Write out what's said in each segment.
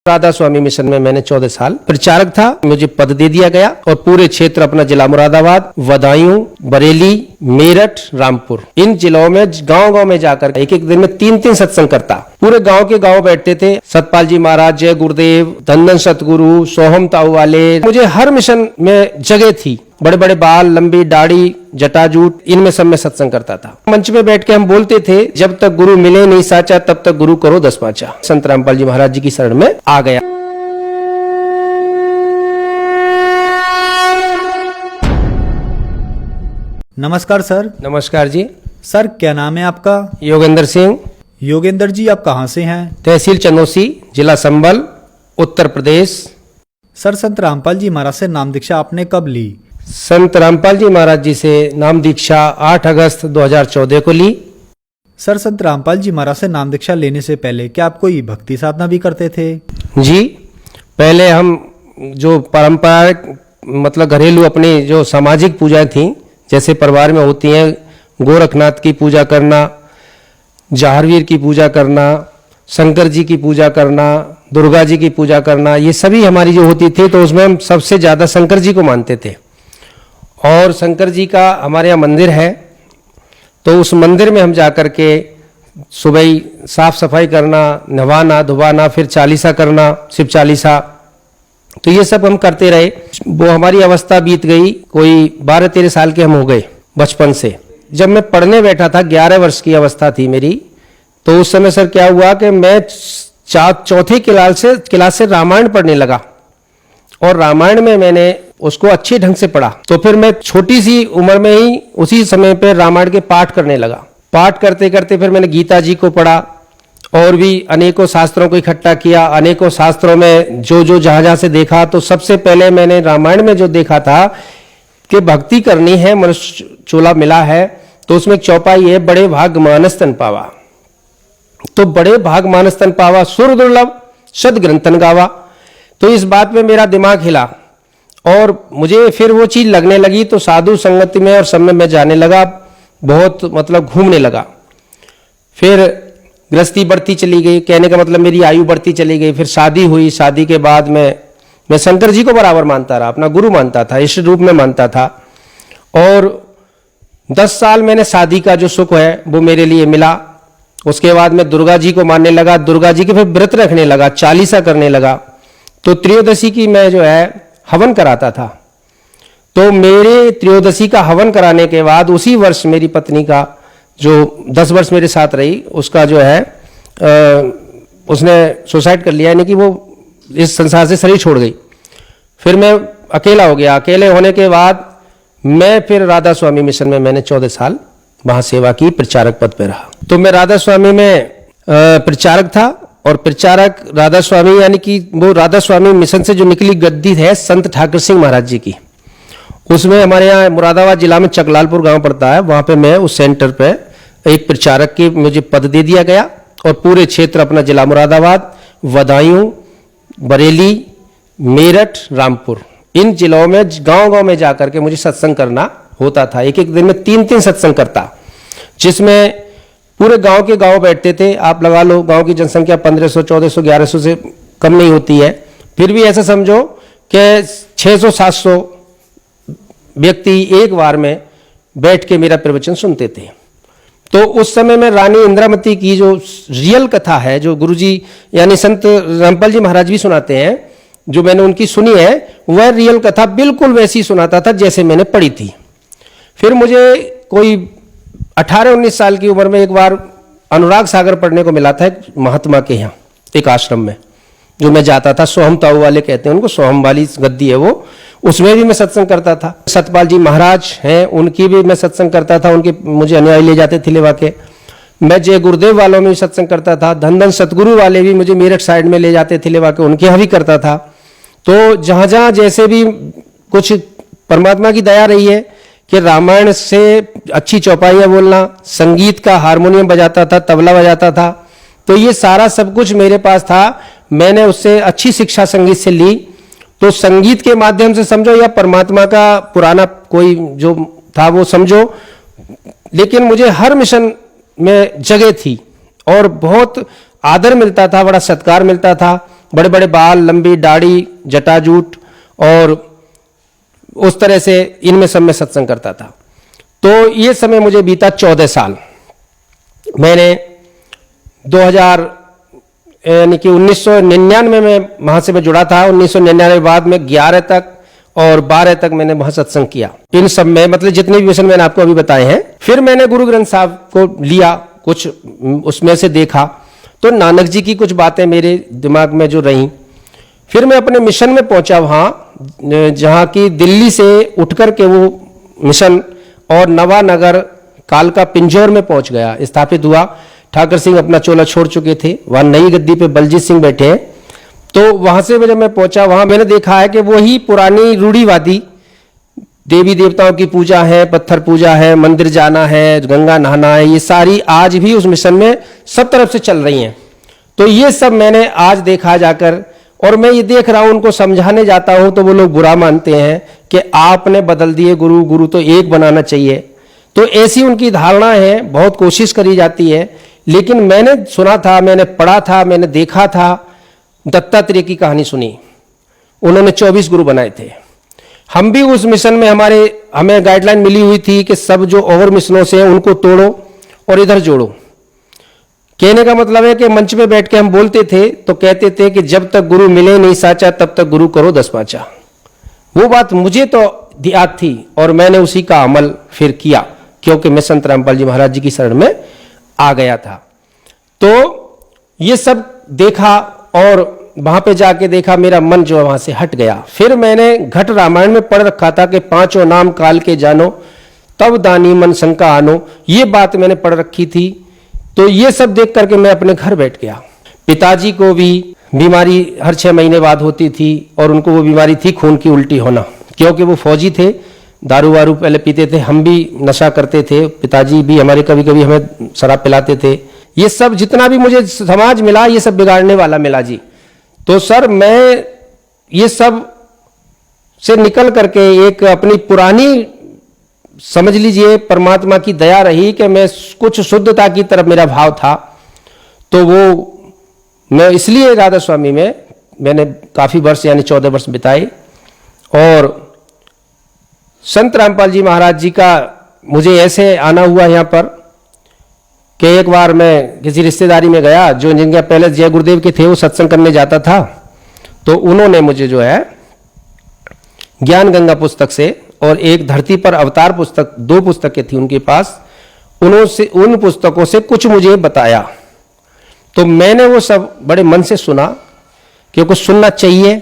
राधा स्वामी mission में मैंने 14 साल प्रचारक था। मुझे पद दे दिया गया और पूरे क्षेत्र अपना जिला मुरादाबाद, बदायूं, बरेली, मेरठ, रामपुर, इन जिलों में गांव-गांव में जाकर एक एक दिन में 3-3 सत्संग करता। पूरे गांव के गांव बैठते थे। सतपाल जी महाराज, जय गुरुदेव, धनधन सतगुरु, सोहम ताऊ वाले, मुझे हर मिशन में जगह थी। बड़े बड़े बाल, लंबी दाढ़ी, जटाजूट, इनमें सब में सत्संग करता था। मंच पे बैठ के हम बोलते थे, जब तक गुरु मिले नहीं साचा तब तक गुरु करो 10 पांचा। संत रामपाल जी महाराज जी की शरण में आ गया। नमस्कार सर। नमस्कार जी। सर क्या नाम है आपका? योगेंद्र सिंह। योगेंद्र जी आप कहाँ से हैं? तहसील चंदौसी, जिला संभल, उत्तर प्रदेश। सर संत रामपाल जी महाराज से नाम दीक्षा आपने कब ली? संत रामपाल जी महाराज जी से नाम दीक्षा 8 अगस्त 2014 को ली। सर संत रामपाल जी महाराज से नाम दीक्षा लेने से पहले क्या आप कोई भक्ति साधना भी करते थे? जी, पहले हम जो पारंपरिक मतलब घरेलू अपनी जो सामाजिक पूजाएं थी, जैसे परिवार में होती हैं, गोरखनाथ की पूजा करना, जाहरवीर की पूजा करना, शंकर जी की पूजा करना, दुर्गा जी की पूजा करना, ये सभी हमारी जो होती थी, तो उसमें हम सबसे ज़्यादा शंकर जी को मानते थे। और शंकर जी का हमारे यहाँ मंदिर है, तो उस मंदिर में हम जाकर के सुबह ही साफ सफाई करना, नहाना धुवाना, फिर चालीसा करना, शिव चालीसा, तो ये सब हम करते रहे। वो हमारी अवस्था बीत गई, कोई 12-13 साल के हम हो गए बचपन से। जब मैं पढ़ने बैठा था, 11 वर्ष की अवस्था थी मेरी, तो उस समय सर क्या हुआ कि मैं चौथी क्लास से रामायण पढ़ने लगा। और रामायण में मैंने उसको अच्छे ढंग से पढ़ा, तो फिर मैं छोटी सी उम्र में ही उसी समय पे रामायण के पाठ करने लगा। पाठ करते करते फिर मैंने गीता जी को पढ़ा और भी अनेकों शास्त्रों को इकट्ठा किया। अनेकों शास्त्रों में जो जहां से देखा, तो सबसे पहले मैंने रामायण में जो देखा था कि भक्ति करनी है, मनुष्य चोला मिला है, तो उसमें एक चौपाई है, बड़े भाग मानस तन पावा। तो बड़े भाग मानस तन पावा, सुर दुर्लभ सद ग्रंथन गावा। तो इस बात में मेरा दिमाग हिला और मुझे फिर वो चीज लगने लगी। तो साधु संगति में और सब में मैं जाने लगा, बहुत मतलब घूमने लगा। फिर गृहस्थी बढ़ती चली गई, कहने का मतलब मेरी आयु बढ़ती चली गई। फिर शादी हुई। शादी के बाद मैं शंकर जी को बराबर मानता रहा, अपना गुरु मानता था, इष्ट रूप में मानता था। और 10 साल मैंने शादी का जो सुख है वो मेरे लिए मिला। उसके बाद मैं दुर्गा जी को मानने लगा, दुर्गा जी के फिर व्रत रखने लगा, चालीसा करने लगा। तो त्रयोदशी की मैं जो है हवन कराता था। तो मेरे त्रयोदशी का हवन कराने के बाद उसी वर्ष मेरी पत्नी का, जो 10 वर्ष मेरे साथ रही, उसका जो है उसने सुसाइड कर लिया, यानी कि वो इस संसार से शरीर छोड़ गई। फिर मैं अकेला हो गया। अकेले होने के बाद मैं फिर राधा स्वामी मिशन में मैंने 14 साल वहां सेवा की, प्रचारक पद पे रहा। तो मैं राधा स्वामी में प्रचारक था। और प्रचारक राधा स्वामी, यानी कि वो राधा स्वामी मिशन से जो निकली गद्दी है संत ठाकुर सिंह महाराज जी की, उसमें हमारे यहाँ मुरादाबाद जिला में चकलालपुर गांव पड़ता है, वहां पे मैं उस सेंटर पे एक प्रचारक की मुझे पद दे दिया गया और पूरे क्षेत्र अपना जिला मुरादाबाद, बदायूं, बरेली, मेरठ, रामपुर, इन जिलों में गांव-गांव में जाकर के मुझे सत्संग करना होता था। एक एक दिन में 3-3 सत्संग करता, जिसमें पूरे गांव के गांव बैठते थे। आप लगा लो, गांव की जनसंख्या 1500, 1400, 1100 से कम नहीं होती है। फिर भी ऐसा समझो कि 600-700 व्यक्ति एक बार में बैठ के मेरा प्रवचन सुनते थे। तो उस समय में रानी इंद्रावती की जो रियल कथा है, जो गुरुजी यानी संत रामपाल जी महाराज भी सुनाते हैं, जो मैंने उनकी सुनी है, वह रियल कथा बिल्कुल वैसी सुनाता था जैसे मैंने पढ़ी थी। फिर मुझे कोई 18-19 साल की उम्र में एक बार अनुराग सागर पढ़ने को मिला था, एक महात्मा के यहाँ एक आश्रम में, जो मैं जाता था। सोहम ताऊ वाले कहते हैं उनको, सोहम वाली गद्दी है वो, उसमें भी मैं सत्संग करता था। सतपाल जी महाराज हैं, उनकी भी मैं सत्संग करता था, उनके मुझे अनुयायी ले जाते थे लेवा के। मैं जय गुरुदेव वालों में भी सत्संग करता था। धनधन सतगुरु वाले भी मुझे मेरठ साइड में ले जाते थे लेवा के, उनके यहाँ भी करता था। तो जहाँ जहाँ जैसे भी कुछ परमात्मा की दया रही है कि रामायण से अच्छी चौपाइयाँ बोलना, संगीत का हारमोनियम बजाता था, तबला बजाता था, तो ये सारा सब कुछ मेरे पास था। मैंने उससे अच्छी शिक्षा संगीत से ली। तो संगीत के माध्यम से समझो या परमात्मा का पुराना कोई जो था वो समझो, लेकिन मुझे हर मिशन में जगह थी और बहुत आदर मिलता था, बड़ा सत्कार मिलता था। बड़े बड़े बाल, लंबी दाढ़ी, जटाजूट, और उस तरह से इनमें सब में सत्संग करता था। तो ये समय मुझे बीता 14 साल। मैंने 2000 यानी कि 1999 में वहाँ से मैं जुड़ा था। 1999 बाद में 11 तक और 12 तक मैंने वहाँ सत्संग किया। इन सब में मतलब जितने भी मिशन मैंने आपको अभी बताए हैं। फिर मैंने गुरु ग्रंथ साहब को लिया, कुछ उसमें से देखा तो नानक जी की कुछ बातें मेरे दिमाग में जो रहीं। फिर मैं अपने मिशन में पहुंचा वहाँ, जहाँ की दिल्ली से उठ कर के वो मिशन और नवानगर कालका पिंजौर में पहुंच गया, स्थापित हुआ। ठाकर सिंह अपना चोला छोड़ चुके थे, वहाँ नई गद्दी पे बलजीत सिंह बैठे हैं। तो वहाँ से जब मैं पहुंचा, वहाँ मैंने देखा है कि वही पुरानी रूढ़िवादी देवी देवताओं की पूजा है, पत्थर पूजा है, मंदिर जाना है, गंगा नहाना है, ये सारी आज भी उस मिशन में सब तरफ से चल रही हैं। तो ये सब मैंने आज देखा जाकर, और मैं ये देख रहा हूं, उनको समझाने जाता हूं तो वो लोग बुरा मानते हैं कि आपने बदल दिए गुरु, गुरु तो एक बनाना चाहिए। तो ऐसी उनकी धारणा है, बहुत कोशिश करी जाती है। लेकिन मैंने सुना था, मैंने पढ़ा था, मैंने देखा था, दत्तात्रेय की कहानी सुनी। उन्होंने 24 गुरु बनाए थे। हम भी उस मिशन में हमें गाइडलाइन मिली हुई थी कि सब जो और मिशनों से हैं उनको तोड़ो और इधर जोड़ो। कहने का मतलब है कि मंच पे बैठ के हम बोलते थे तो कहते थे कि जब तक गुरु मिले नहीं साचा तब तक गुरु करो 10 पाचा। वो बात मुझे तो याद थी और मैंने उसी का अमल फिर किया, क्योंकि मैं संत रामपाल जी महाराज जी की शरण में आ गया था। तो ये सब देखा और वहां पे जाके देखा, मेरा मन जो है वहां से हट गया। फिर मैंने घट रामायण में पढ़ रखा था कि 5 नाम काल के जानो तब दानी मन शंका आनो, ये बात मैंने पढ़ रखी थी। तो ये सब देख करके मैं अपने घर बैठ गया। पिताजी को भी बीमारी हर 6 महीने बाद होती थी और उनको वो बीमारी थी खून की उल्टी होना, क्योंकि वो फौजी थे, दारू वारू पहले पीते थे, हम भी नशा करते थे, पिताजी भी हमारे कभी कभी हमें शराब पिलाते थे। ये सब जितना भी मुझे समाज मिला ये सब बिगाड़ने वाला मिला जी। तो सर मैं ये सब से निकल करके एक अपनी पुरानी, समझ लीजिए परमात्मा की दया रही कि मैं कुछ शुद्धता की तरफ मेरा भाव था। तो वो मैं इसलिए राधा स्वामी में मैंने काफी वर्ष यानी 14 वर्ष बिताए। और संत रामपाल जी महाराज जी का मुझे ऐसे आना हुआ यहाँ पर कि एक बार मैं किसी रिश्तेदारी में गया, जो जिनके पहले जय गुरुदेव के थे, वो सत्संग करने जाता था। तो उन्होंने मुझे जो है ज्ञान गंगा पुस्तक से और एक धरती पर अवतार पुस्तक, 2 पुस्तकें थी उनके पास, उन पुस्तकों से कुछ मुझे बताया। तो मैंने वो सब बड़े मन से सुना, क्योंकि सुनना चाहिए।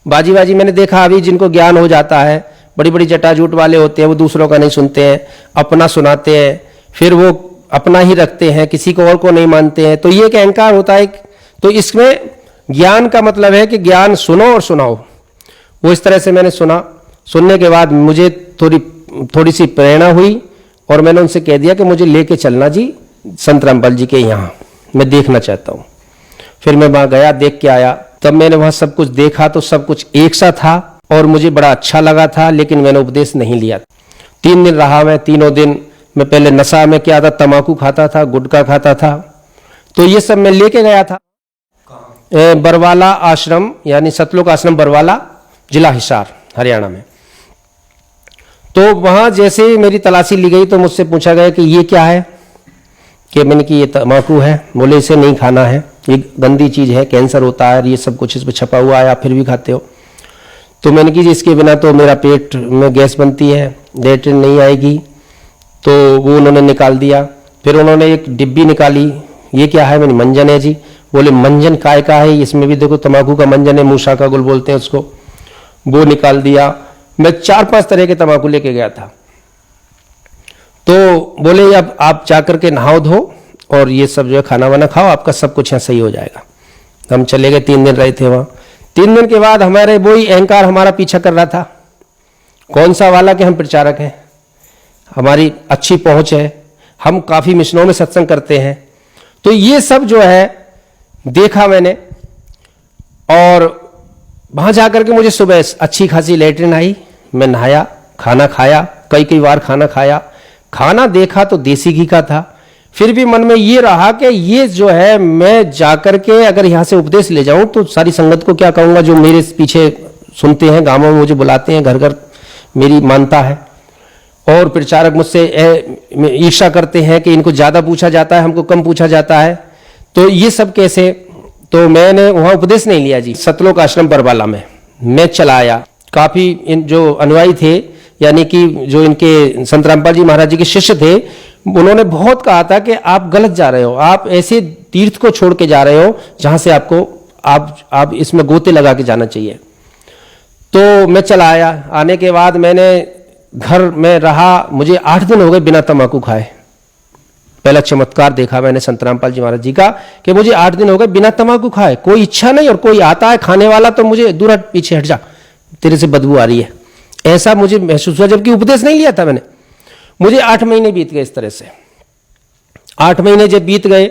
बाजी बाजी मैंने देखा अभी जिनको ज्ञान हो जाता है, बड़ी बड़ी जटाजूट वाले होते हैं, वो दूसरों का नहीं सुनते हैं, अपना सुनाते हैं, फिर वो अपना ही रखते हैं, किसी को और को नहीं मानते हैं। तो ये एक अहंकार होता है। तो इसमें ज्ञान का मतलब है कि ज्ञान सुनो और सुनाओ। वो इस तरह से मैंने सुना। सुनने के बाद मुझे थोड़ी सी प्रेरणा हुई और मैंने उनसे कह दिया कि मुझे लेके चलना जी संत रामपाल जी के यहाँ, मैं देखना चाहता हूँ। फिर मैं वहाँ गया, देख के आया। तब मैंने वहाँ सब कुछ देखा तो सब कुछ एक सा था और मुझे बड़ा अच्छा लगा था, लेकिन मैंने उपदेश नहीं लिया। 3 दिन रहा मैं। तीनों दिन मैं पहले नशा में क्या था, तम्बाकू खाता था, गुटखा खाता था। तो ये सब मैं लेके गया था बरवाला आश्रम, यानी सतलोक आश्रम बरवाला, जिला हिसार, हरियाणा में। तो वहां जैसे मेरी तलाशी ली गई तो मुझसे पूछा गया कि ये क्या है, कि मैंने कि ये तम्बाकू है। बोले इसे नहीं खाना है, ये गंदी चीज है, कैंसर होता है, ये सब कुछ इस पर छपा हुआ है, आप फिर भी खाते हो। तो मैंने कि इसके बिना तो मेरा पेट में गैस बनती है, लेटरिन नहीं आएगी। तो वो उन्होंने निकाल दिया। फिर उन्होंने एक डिब्बी निकाली, ये क्या है, मैंने मंजन है जी। बोले मंजन काय का है, इसमें भी देखो तम्बाकू का मंजन है, मूसा का गुल बोलते हैं उसको। वो निकाल दिया। मैं 4-5 तरह के तम्बाकू लेके गया था। तो बोले अब आप जाकर के नहाओ धो और ये सब जो है खाना वाना खाओ, आपका सब कुछ यहाँ सही हो जाएगा। हम चले गए, 3 दिन रहे थे वहाँ। 3 दिन के बाद हमारे वही अहंकार हमारा पीछा कर रहा था। कौन सा वाला कि हम प्रचारक हैं, हमारी अच्छी पहुंच है, हम काफी मिशनों में सत्संग करते हैं। तो ये सब जो है देखा मैंने। और वहां जाकर के मुझे सुबह अच्छी खासी लेटरिन आई, मैं नहाया, खाना खाया, कई बार खाना खाया। खाना देखा तो देसी घी का था। फिर भी मन में ये रहा कि ये जो है मैं जाकर के अगर यहाँ से उपदेश ले जाऊं तो सारी संगत को क्या कहूँगा, जो मेरे पीछे सुनते हैं, गाँवों में मुझे बुलाते हैं, घर घर मेरी मानता है, और प्रचारक मुझसे ईर्ष्या करते हैं कि इनको ज़्यादा पूछा जाता है, हमको कम पूछा जाता है, तो ये सब कैसे। तो मैंने वहाँ उपदेश नहीं लिया जी। सतलोक आश्रम बरवाला में मैं चला आया। काफ़ी इन जो अनुयायी थे, यानी कि जो इनके संत रामपाल जी महाराज जी के शिष्य थे, उन्होंने बहुत कहा था कि आप गलत जा रहे हो, आप ऐसे तीर्थ को छोड़ के जा रहे हो जहाँ से आपको आप इसमें गोते लगा के जाना चाहिए। तो मैं चला आया। आने के बाद मैंने घर में रहा, मुझे 8 दिन हो गए बिना तम्बाकू खाए। पहला चमत्कार देखा मैंने संत रामपाल जी महाराज जी का कि मुझे 8 दिन हो गए बिना तम्बाकू खाए, कोई इच्छा नहीं, और कोई आता है खाने वाला तो मुझे दूर हट, पीछे हट जा, तेरे से बदबू आ रही है, ऐसा मुझे महसूस हुआ, जबकि उपदेश नहीं लिया था मैंने। मुझे 8 महीने बीत गए इस तरह से। 8 महीने जब बीत गए,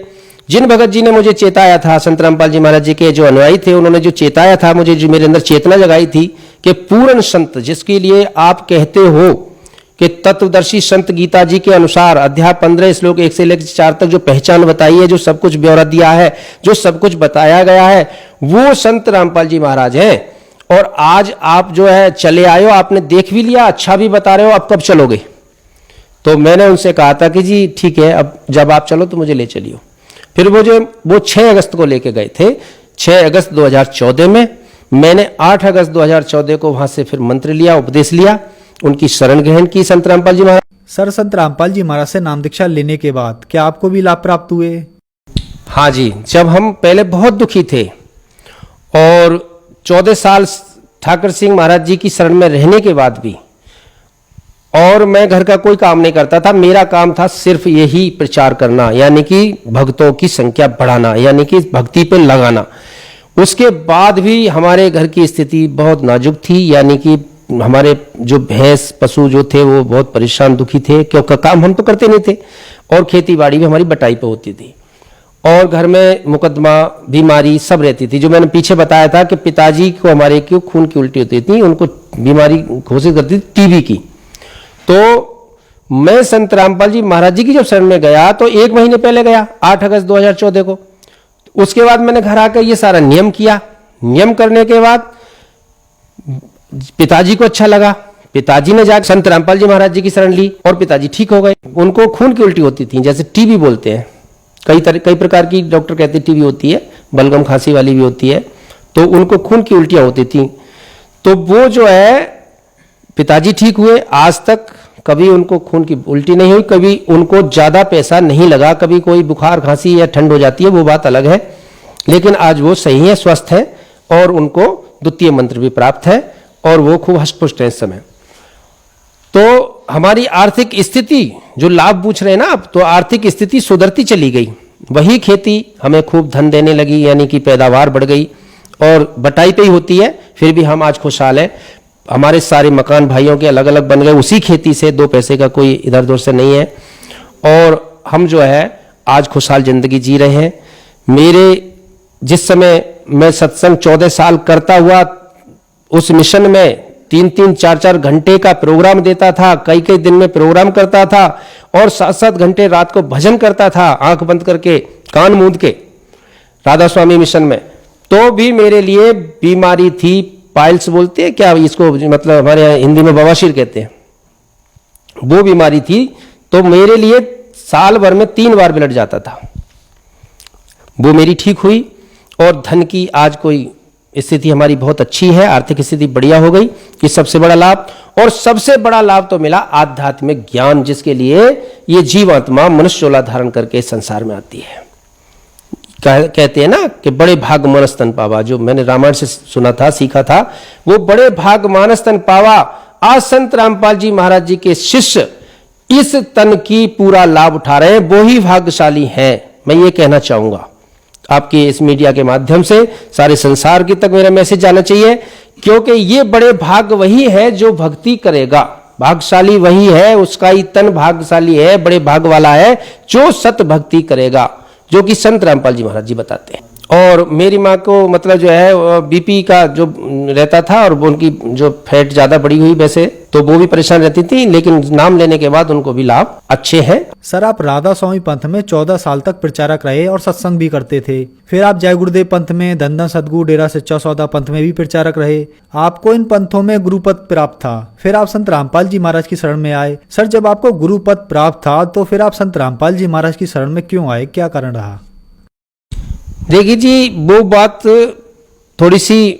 जिन भगत जी ने मुझे चेताया था, संत रामपाल जी महाराज जी के जो अनुयायी थे, उन्होंने जो चेताया था मुझे, जो मेरे अंदर चेतना जगाई थी कि पूर्ण संत जिसके लिए आप कहते हो कि तत्वदर्शी संत गीता जी के अनुसार अध्याय 15 श्लोक 1 से लेकर 4 तक जो पहचान बताई है, जो सब कुछ ब्यौरा दिया है, जो सब कुछ बताया गया है, वो संत रामपाल जी महाराज हैं। और आज आप जो है चले आए हो, आपने देख भी लिया, अच्छा भी बता रहे हो, अब कब चलोगे। तो मैंने उनसे कहा था कि जी ठीक है, अब जब आप चलो तो मुझे ले चलियो। फिर वो 6 अगस्त को लेके गए थे। 6 अगस्त 2014 में मैंने 8 अगस्त 2014 को वहां से फिर मंत्र लिया, उपदेश लिया, उनकी शरण ग्रहण की संत रामपाल जी महाराज। सर, संत रामपाल जी महाराज से नाम दीक्षा लेने के बाद क्या आपको भी लाभ प्राप्त हुए? हाँ जी, जब हम पहले बहुत दुखी थे और 14 साल ठाकर सिंह महाराज जी की शरण में रहने के बाद भी, और मैं घर का कोई काम नहीं करता था, मेरा काम था सिर्फ यही प्रचार करना, यानी कि भक्तों की संख्या बढ़ाना, यानी कि भक्ति पे लगाना। उसके बाद भी हमारे घर की स्थिति बहुत नाजुक थी, यानी कि हमारे जो भैंस पशु जो थे वो बहुत परेशान दुखी थे, क्योंकि काम हम तो करते नहीं थे, और खेती बाड़ी भी हमारी बटाई पे होती थी, और घर में मुकदमा बीमारी सब रहती थी। जो मैंने पीछे बताया था कि पिताजी को हमारे की खून की उल्टी होती थी, उनको बीमारी घोषित करती थी टीबी की। तो मैं संत रामपाल जी महाराज जी की जब शरण में गया तो 1 महीने पहले गया, 8 अगस्त 2014 को। उसके बाद मैंने घर आकर ये सारा नियम किया। नियम करने के बाद पिताजी को अच्छा लगा, पिताजी ने जाकर संत रामपाल जी महाराज जी की शरण ली और पिताजी ठीक हो गए। उनको खून की उल्टी होती थी, जैसे टीबी बोलते हैं, कई प्रकार की डॉक्टर कहते हैं टीबी होती है, बलगम खांसी वाली भी होती है, तो उनको खून की उल्टियां होती थी। तो वो जो है पिताजी ठीक हुए, आज तक कभी उनको खून की उल्टी नहीं हुई, कभी उनको ज्यादा पैसा नहीं लगा, कभी कोई बुखार खांसी या ठंड हो जाती है वो बात अलग है, लेकिन आज वो सही है, स्वस्थ है, और उनको द्वितीय मंत्र भी प्राप्त है, और वो खूब हष्टपुष्ट है इस समय। तो हमारी आर्थिक स्थिति, जो लाभ पूछ रहे हैं ना आप, तो आर्थिक स्थिति सुधरती चली गई। वही खेती हमें खूब धन देने लगी, यानी कि पैदावार बढ़ गई, और बटाई पे ही होती है, फिर भी हम आज खुशहाल हैं। हमारे सारे मकान भाइयों के अलग अलग बन गए उसी खेती से, 2 पैसे का कोई इधर उधर से नहीं है, और हम जो है आज खुशहाल जिंदगी जी रहे हैं। मेरे जिस समय मैं सत्संग 14 साल करता हुआ उस मिशन में 3-3, 4-4 घंटे का प्रोग्राम देता था, कई दिन में प्रोग्राम करता था, और 7-7 घंटे रात को भजन करता था, आंख बंद करके, कान मूंद के, राधा स्वामी मिशन में। तो भी मेरे लिए बीमारी थी, पाइल्स बोलते हैं क्या इसको, मतलब हमारे यहाँ हिंदी में बवासीर कहते हैं, वो बीमारी थी। तो मेरे लिए साल भर में 3 बार ब्लड जाता था, वो मेरी ठीक हुई, और धन की आज कोई स्थिति हमारी बहुत अच्छी है, आर्थिक स्थिति बढ़िया हो गई, ये सबसे बड़ा लाभ। और सबसे बड़ा लाभ तो मिला आध्यात्मिक ज्ञान, जिसके लिए ये जीवात्मा मनुष्य चोला धारण करके संसार में आती है। कहते हैं ना कि बड़े भाग मानस तन पावा, जो मैंने रामायण से सुना था, सीखा था, वो बड़े भाग मानस तन पावा। आज संत रामपाल जी महाराज जी के शिष्य इस तन की पूरा लाभ उठा रहे हैं, वो ही भाग्यशाली हैं। मैं ये कहना चाहूंगा आपके इस मीडिया के माध्यम से, सारे संसार की तक मेरा मैसेज जाना चाहिए, क्योंकि ये बड़े भाग वही है जो भक्ति करेगा, भाग्यशाली वही है, उसका ही तन भाग्यशाली है, बड़े भाग वाला है जो सत भक्ति करेगा, जो कि संत रामपाल जी महाराज जी बताते हैं। और मेरी माँ को मतलब जो है बीपी का जो रहता था और उनकी जो फैट ज़्यादा बढ़ी हुई वैसे, तो वो भी परेशान रहती थी, लेकिन नाम लेने के बाद उनको भी लाभ अच्छे हैं। सर, आप राधा स्वामी पंथ में 14 साल तक प्रचारक रहे और सत्संग भी करते थे। फिर आप जय गुरुदेव पंथ में, धन सतगुरु, डेरा सच्चा सौदा पंथ में भी प्रचारक रहे। आपको इन पंथों में गुरुपद प्राप्त था। फिर आप संत रामपाल जी महाराज की शरण में आए। सर, जब आपको गुरुपद प्राप्त था तो फिर आप संत रामपाल जी महाराज की शरण में क्यों आए, क्या कारण रहा? देखिए जी, वो बात थोड़ी सी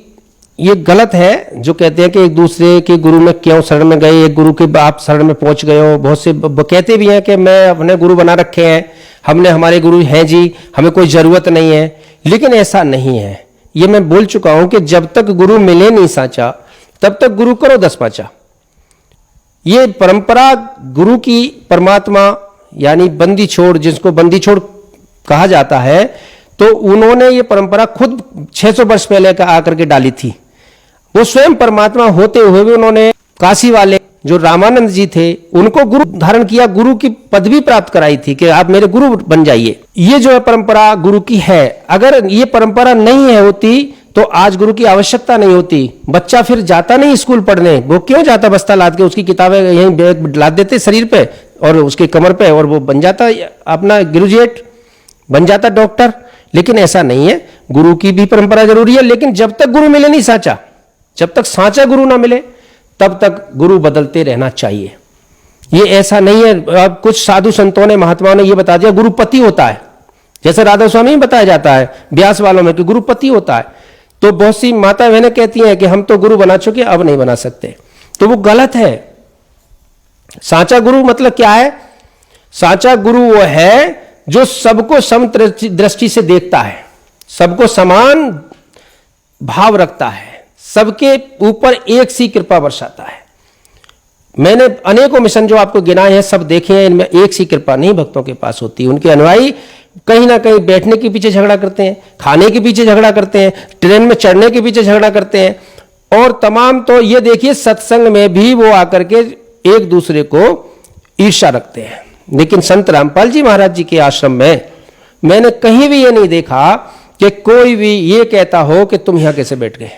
ये गलत है जो कहते हैं कि एक दूसरे के गुरु में क्यों शरण में गए, एक गुरु के आप शरण में पहुंच गए हो। बहुत से कहते भी हैं कि मैं अपने गुरु बना रखे हैं, हमने हमारे गुरु हैं जी, हमें कोई जरूरत नहीं है, लेकिन ऐसा नहीं है। ये मैं बोल चुका हूं कि जब तक गुरु मिले नहीं साचा, तब तक गुरु करो 10 पांचा। ये परंपरा गुरु की, परमात्मा यानी बंदी छोड़, जिसको बंदी छोड़ कहा जाता है, तो उन्होंने ये परंपरा खुद 600 वर्ष पहले का आकर के डाली थी। वो स्वयं परमात्मा होते हुए भी उन्होंने काशी वाले जो रामानंद जी थे उनको गुरु धारण किया, गुरु की पदवी प्राप्त कराई थी कि आप मेरे गुरु बन जाइए। ये जो है परंपरा गुरु की है। अगर ये परंपरा नहीं है होती तो आज गुरु की आवश्यकता नहीं होती। बच्चा फिर जाता नहीं स्कूल पढ़ने, वो क्यों जाता बस्ता लाद के, उसकी किताबें यहीं लाद देते शरीर पे और उसके कमर पे, और वो बन जाता अपना ग्रेजुएट, बन जाता डॉक्टर। लेकिन ऐसा नहीं है, गुरु की भी परंपरा जरूरी है, लेकिन जब तक गुरु मिले नहीं साचा, जब तक साचा गुरु ना मिले तब तक गुरु बदलते रहना चाहिए। ये ऐसा नहीं है। अब कुछ साधु संतों ने, महात्माओं ने ये बता दिया गुरुपति होता है, जैसे राधा स्वामी में बताया जाता है ब्यास वालों में कि गुरुपति होता है। तो बहुत सी माता बहनें कहती हैं कि हम तो गुरु बना चुके, अब नहीं बना सकते, तो वो गलत है। साचा गुरु मतलब क्या है? साचा गुरु वो है जो सबको सम दृष्टि से देखता है, सबको समान भाव रखता है, सबके ऊपर एक सी कृपा बरसाता है। मैंने अनेकों मिशन जो आपको गिनाए हैं सब देखे हैं, इनमें एक सी कृपा नहीं भक्तों के पास होती। उनके अनुयायी कहीं ना कहीं बैठने के पीछे झगड़ा करते हैं, खाने के पीछे झगड़ा करते हैं, ट्रेन में चढ़ने के पीछे झगड़ा करते हैं, और तमाम। तो ये देखिए सत्संग में भी वो आकर के एक दूसरे को ईर्ष्या रखते हैं। लेकिन संत रामपाल जी महाराज जी के आश्रम में मैंने कहीं भी ये नहीं देखा कि कोई भी ये कहता हो कि तुम यहां कैसे बैठ गए।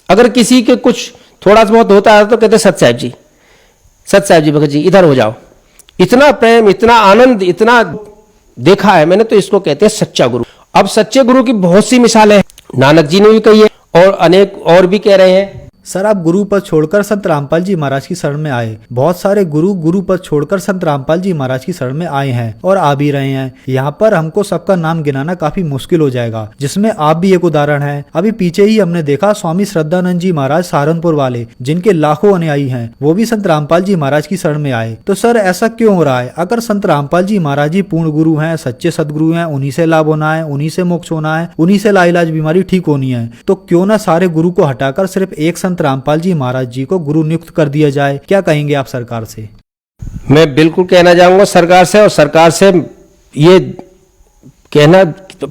अगर किसी के कुछ थोड़ा बहुत होता है तो कहते सत साहब जी भगत जी इधर हो जाओ। इतना प्रेम, इतना आनंद, इतना देखा है मैंने। तो इसको कहते हैं सच्चा गुरु। अब सच्चे गुरु की बहुत सी मिसालें हैं, नानक जी ने भी कही है और अनेक और भी कह रहे हैं। सर, आप गुरु पद छोड़कर संत रामपाल जी महाराज की शरण में आए। बहुत सारे गुरु पद छोड़कर संत रामपाल जी महाराज की शरण में आए हैं और आ भी रहे हैं। यहाँ पर हमको सबका नाम गिनाना काफी मुश्किल हो जाएगा, जिसमें आप भी एक उदाहरण हैं। अभी पीछे ही हमने देखा स्वामी श्रद्धानंद जी महाराज सहारनपुर वाले, जिनके लाखों अनुयायी हैं, वो भी संत रामपाल जी महाराज की शरण में आए। तो सर, ऐसा क्यों हो रहा है? अगर संत रामपाल जी महाराज जी पूर्ण गुरु हैं, सच्चे सदगुरु हैं, उन्हीं से लाभ होना है, उन्हीं से मोक्ष होना है, उन्हीं से लाइलाज बीमारी ठीक होनी है, तो क्यों ना सारे गुरु को हटाकर सिर्फ एक संत रामपाल जी महाराज जी को गुरु नियुक्त कर दिया जाए? क्या कहेंगे आप सरकार से? मैं बिल्कुल कहना चाहूंगा सरकार से, और सरकार से ये कहना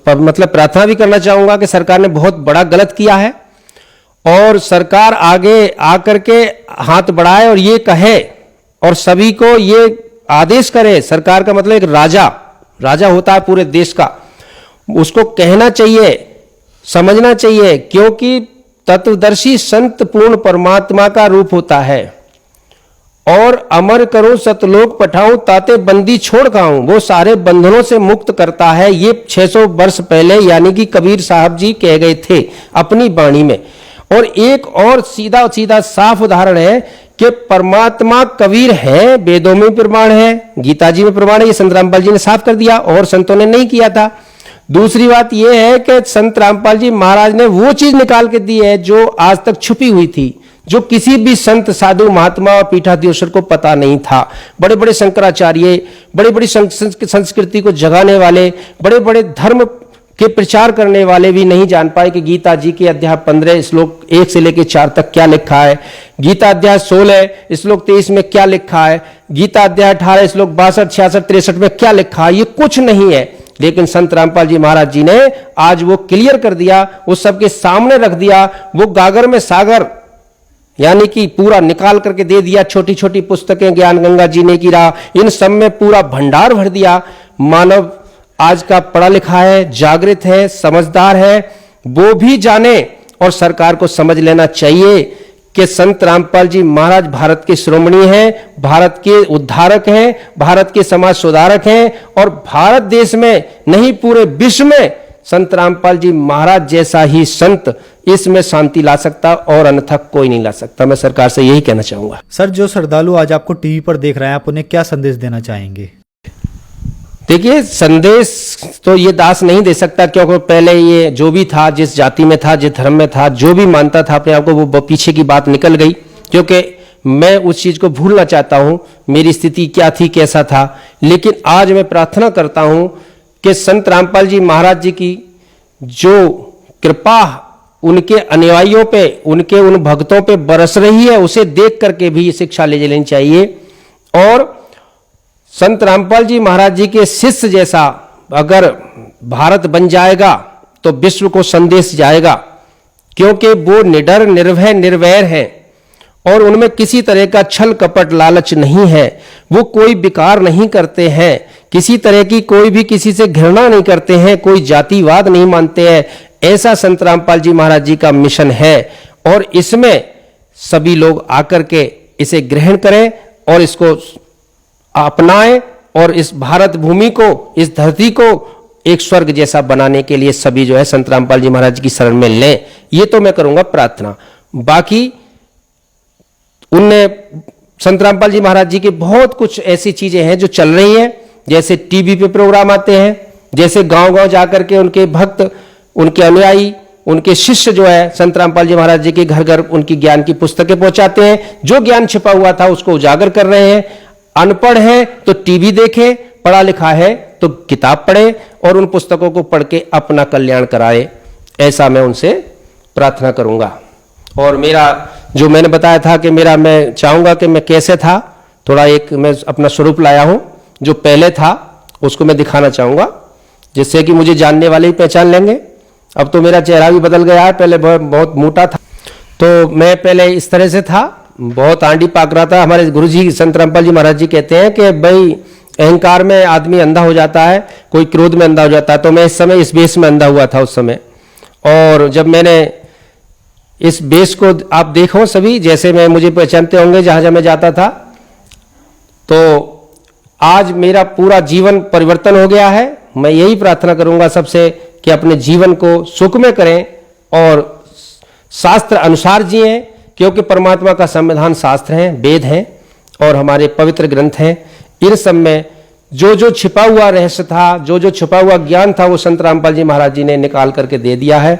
मतलब प्रार्थना भी करना चाहूंगा कि सरकार ने बहुत बड़ा गलत किया है, और सरकार आगे आकर के हाथ बढ़ाए और ये कहे और सभी को ये आदेश करे। सरकार का मतलब एक राजा होता है पूरे देश का, उसको कहना चाहिए, समझना चाहिए, क्योंकि तत्वदर्शी संत पूर्ण परमात्मा का रूप होता है। और अमर करो सतलोक पठाऊं ताते बंदी छोड़ खाऊं, वो सारे बंधनों से मुक्त करता है। ये 600 वर्ष पहले यानी कि कबीर साहब जी कह गए थे अपनी वाणी में। और एक और सीधा साफ उदाहरण है कि परमात्मा कबीर है, वेदों में प्रमाण है, गीता जी में प्रमाण है। ये संत रामपाल जी ने साफ कर दिया और संतों ने नहीं किया था। दूसरी बात यह है कि संत रामपाल जी महाराज ने वो चीज निकाल के दी है जो आज तक छुपी हुई थी, जो किसी भी संत साधु महात्मा और पीठाधीश्वर को पता नहीं था। बड़े बड़े शंकराचार्य, बड़ी बड़ी संस्कृति को जगाने वाले, बड़े बड़े धर्म के प्रचार करने वाले भी नहीं जान पाए कि गीता जी के अध्याय 15 श्लोक 1 से लेकर 4 तक क्या लिखा है, गीता अध्याय 16 श्लोक 23 में क्या लिखा है, गीता अध्याय 18 श्लोक 62, 66, 63 में क्या लिखा है। ये कुछ नहीं है। लेकिन संत रामपाल जी महाराज जी ने आज वो क्लियर कर दिया, वो सबके सामने रख दिया। वो गागर में सागर यानी कि पूरा निकाल करके दे दिया। छोटी छोटी पुस्तकें, ज्ञान गंगा जीने की राह, इन सब में पूरा भंडार भर दिया। मानव आज का पढ़ा लिखा है, जागृत है, समझदार है, वो भी जाने और सरकार को समझ लेना चाहिए कि संत रामपाल जी महाराज भारत के शिरोमणि हैं, भारत के उद्धारक हैं, भारत के समाज सुधारक हैं और भारत देश में नहीं पूरे विश्व में संत रामपाल जी महाराज जैसा ही संत इसमें शांति ला सकता और अन्यथा कोई नहीं ला सकता। मैं सरकार से यही कहना चाहूंगा। सर, जो श्रद्धालु आज आपको टीवी पर देख रहे हैं, आप उन्हें क्या संदेश देना चाहेंगे? देखिए, संदेश तो ये दास नहीं दे सकता, क्योंकि पहले ये जो भी था, जिस जाति में था, जिस धर्म में था, जो भी मानता था अपने आप को, वो पीछे की बात निकल गई, क्योंकि मैं उस चीज को भूलना चाहता हूं मेरी स्थिति क्या थी, कैसा था। लेकिन आज मैं प्रार्थना करता हूं कि संत रामपाल जी महाराज जी की जो कृपा उनके अनुयायियों पे, उनके उन भक्तों पे बरस रही है, उसे देख करके भी शिक्षा ले लेनी चाहिए। और संत रामपाल जी महाराज जी के शिष्य जैसा अगर भारत बन जाएगा तो विश्व को संदेश जाएगा, क्योंकि वो निडर, निर्भय, निर्वैर हैं और उनमें किसी तरह का छल कपट लालच नहीं है। वो कोई विकार नहीं करते हैं, किसी तरह की कोई भी किसी से घृणा नहीं करते हैं, कोई जातिवाद नहीं मानते हैं। ऐसा संत रामपाल जी महाराज जी का मिशन है और इसमें सभी लोग आकर के इसे ग्रहण करें और इसको अपनाएं और इस भारत भूमि को, इस धरती को एक स्वर्ग जैसा बनाने के लिए सभी जो है संत रामपाल जी महाराज की शरण में लें। ये तो मैं करूंगा प्रार्थना। बाकी उनने संत रामपाल जी महाराज जी की बहुत कुछ ऐसी चीजें हैं जो चल रही हैं, जैसे टीवी पे प्रोग्राम आते हैं, जैसे गांव-गांव जाकर के उनके भक्त, उनके अनुयायी, उनके शिष्य जो है संत रामपाल जी महाराज जी के घर घर उनकी ज्ञान की पुस्तकें पहुंचाते हैं। जो ज्ञान छिपा हुआ था उसको उजागर कर रहे हैं। अनपढ़ है तो टीवी देखे, पढ़ा लिखा है तो किताब पढ़े और उन पुस्तकों को पढ़ के अपना कल्याण कराए। ऐसा मैं उनसे प्रार्थना करूंगा। और मेरा जो मैंने बताया था कि मैं चाहूंगा कि मैं कैसे था, थोड़ा एक मैं अपना स्वरूप लाया हूं, जो पहले था उसको मैं दिखाना चाहूंगा, जिससे कि मुझे जानने वाले ही पहचान लेंगे। अब तो मेरा चेहरा भी बदल गया है, पहले बहुत मोटा था, तो मैं पहले इस तरह से था, बहुत आंडी पाक रहा था। हमारे गुरुजी संत रामपाल जी महाराज जी कहते हैं कि भाई अहंकार में आदमी अंधा हो जाता है, कोई क्रोध में अंधा हो जाता है। तो मैं इस समय इस बेस में अंधा हुआ था उस समय। और जब मैंने इस बेस को आप देखो सभी, जैसे मैं मुझे पहचानते होंगे जहां जहां मैं जाता था, तो आज मेरा पूरा जीवन परिवर्तन हो गया है। मैं यही प्रार्थना करूंगा सबसे कि अपने जीवन को सुखमय करें और शास्त्र अनुसार जिएं, क्योंकि परमात्मा का संविधान शास्त्र है, वेद हैं और हमारे पवित्र ग्रंथ हैं। इन सब में जो जो छिपा हुआ रहस्य था, जो जो छिपा हुआ ज्ञान था, वो संत रामपाल जी महाराज जी ने निकाल करके दे दिया है।